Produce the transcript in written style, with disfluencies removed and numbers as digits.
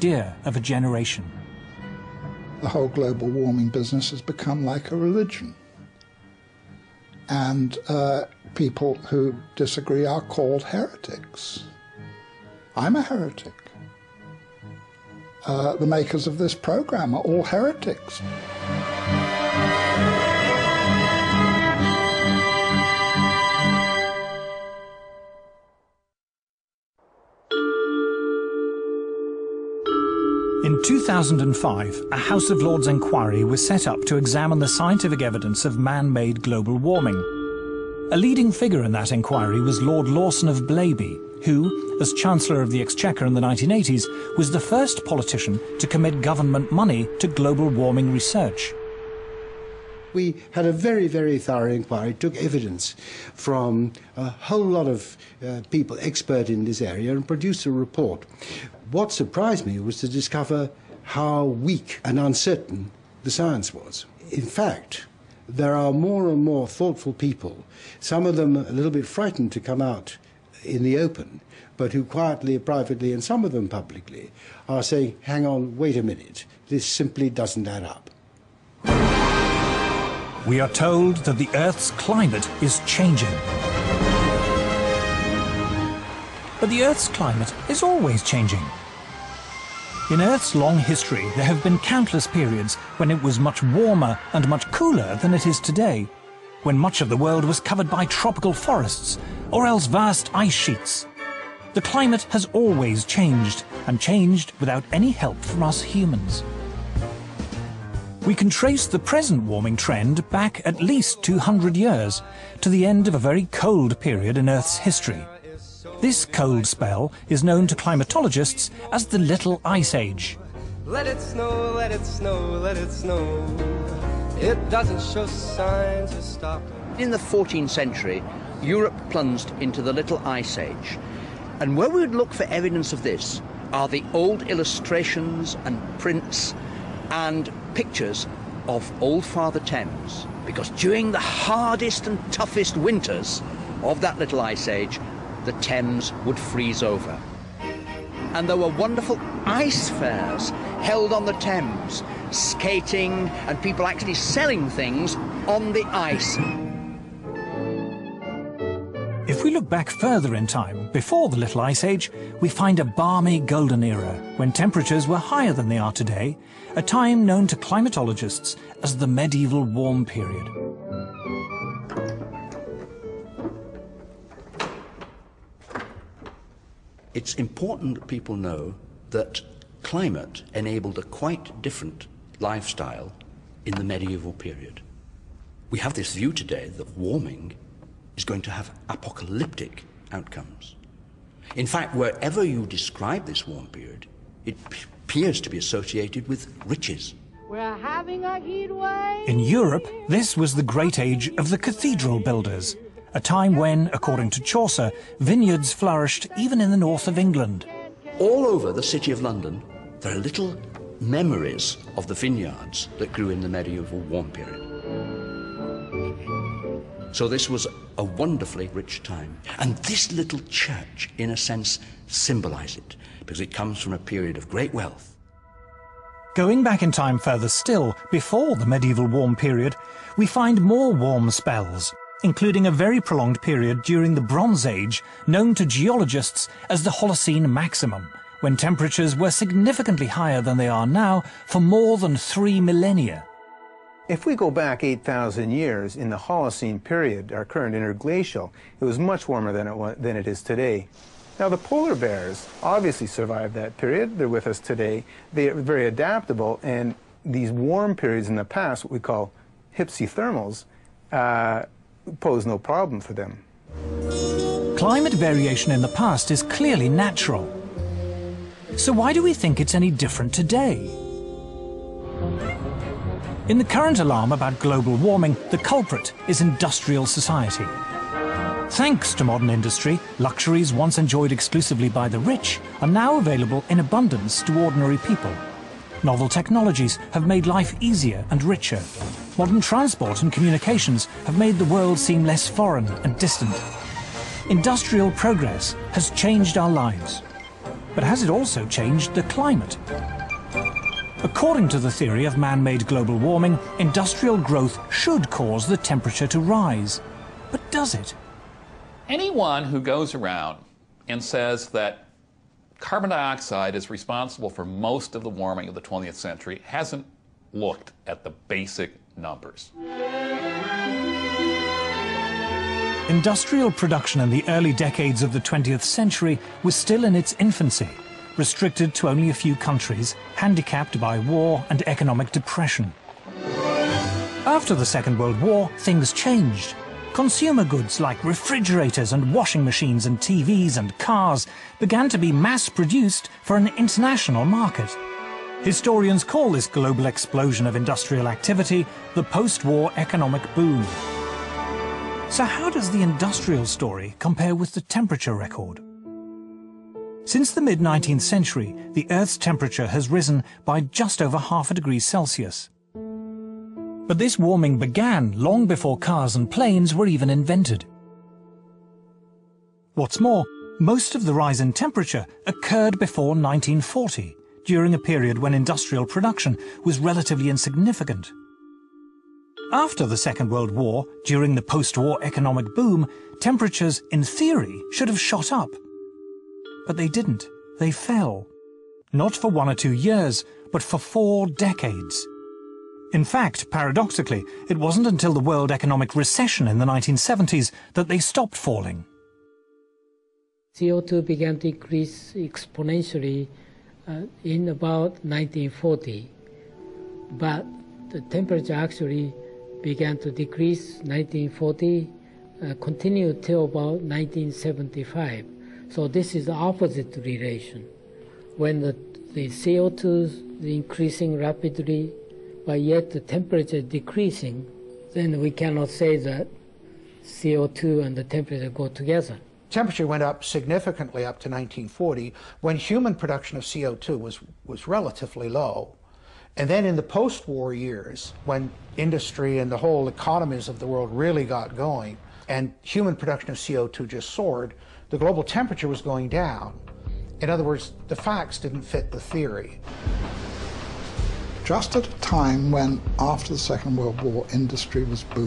idea of a generation. The whole global warming business has become like a religion. And people who disagree are called heretics. I'm a heretic. The makers of this program are all heretics. In 2005, a House of Lords inquiry was set up to examine the scientific evidence of man-made global warming. A leading figure in that inquiry was Lord Lawson of Blaby, who, as Chancellor of the Exchequer in the 1980s, was the first politician to commit government money to global warming research. We had a very, very thorough inquiry, took evidence from a whole lot of people expert in this area and produced a report. What surprised me was to discover how weak and uncertain the science was. In fact, there are more and more thoughtful people, some of them a little bit frightened to come out in the open, but who quietly, privately, and some of them publicly, are saying, hang on, wait a minute, this simply doesn't add up. We are told that the Earth's climate is changing. But the Earth's climate is always changing. In Earth's long history, there have been countless periods when it was much warmer and much cooler than it is today, when much of the world was covered by tropical forests, or else vast ice sheets. The climate has always changed, and changed without any help from us humans. We can trace the present warming trend back at least 200 years, to the end of a very cold period in Earth's history. This cold spell is known to climatologists as the Little Ice Age. Let it snow, let it snow, let it snow. It doesn't show signs of stopping. In the 14th century, Europe plunged into the Little Ice Age. And where we would look for evidence of this are the old illustrations and prints and pictures of Old Father Thames. Because during the hardest and toughest winters of that Little Ice Age, the Thames would freeze over. And there were wonderful ice fairs held on the Thames, skating and people actually selling things on the ice. If we look back further in time, before the Little Ice Age, we find a balmy golden era, when temperatures were higher than they are today, a time known to climatologists as the medieval warm period. It's important that people know that climate enabled a quite different lifestyle in the medieval period. We have this view today that warming is going to have apocalyptic outcomes. In fact, wherever you describe this warm period, it appears to be associated with riches. We're having a heat wave. In Europe, this was the great age of the cathedral builders, a time when, according to Chaucer, vineyards flourished even in the north of England. All over the city of London, there are little memories of the vineyards that grew in the medieval warm period. So this was a wonderfully rich time. And this little church, in a sense, symbolizes it, because it comes from a period of great wealth. Going back in time further still, before the medieval warm period, we find more warm spells, including a very prolonged period during the Bronze Age, known to geologists as the Holocene maximum, when temperatures were significantly higher than they are now for more than 3 millennia. If we go back 8,000 years in the Holocene period, our current interglacial, it was much warmer than it is today. Now, the polar bears obviously survived that period. They're with us today. They are very adaptable, and these warm periods in the past, what we call hypsithermals, pose no problem for them. Climate variation in the past is clearly natural. So why do we think it's any different today? In the current alarm about global warming, the culprit is industrial society. Thanks to modern industry, luxuries once enjoyed exclusively by the rich are now available in abundance to ordinary people. Novel technologies have made life easier and richer. Modern transport and communications have made the world seem less foreign and distant. Industrial progress has changed our lives. But has it also changed the climate? According to the theory of man-made global warming, industrial growth should cause the temperature to rise. But does it? Anyone who goes around and says that carbon dioxide is responsible for most of the warming of the 20th century hasn't looked at the basic numbers. Industrial production in the early decades of the 20th century was still in its infancy, restricted to only a few countries, handicapped by war and economic depression. After the Second World War, things changed. Consumer goods like refrigerators and washing machines and TVs and cars began to be mass-produced for an international market. Historians call this global explosion of industrial activity the post-war economic boom. So how does the industrial story compare with the temperature record? Since the mid-19th century, the Earth's temperature has risen by just over ½ degree Celsius. But this warming began long before cars and planes were even invented. What's more, most of the rise in temperature occurred before 1940, during a period when industrial production was relatively insignificant. After the Second World War, during the post-war economic boom, temperatures, in theory, should have shot up. But they didn't. They fell. Not for 1 or 2 years, but for 4 decades. In fact, paradoxically, it wasn't until the world economic recession in the 1970s that they stopped falling. CO2 began to increase exponentially in about 1940, but the temperature actually began to decrease 1940, continued till about 1975. So this is the opposite relation. When the CO2 is increasing rapidly, but yet the temperature decreasing, then we cannot say that CO2 and the temperature go together. Temperature went up significantly up to 1940 when human production of CO2 was relatively low. And then in the post-war years, when industry and the whole economies of the world really got going, and human production of CO2 just soared, the global temperature was going down. In other words, the facts didn't fit the theory. Just at a time when, after the Second World War, industry was booming.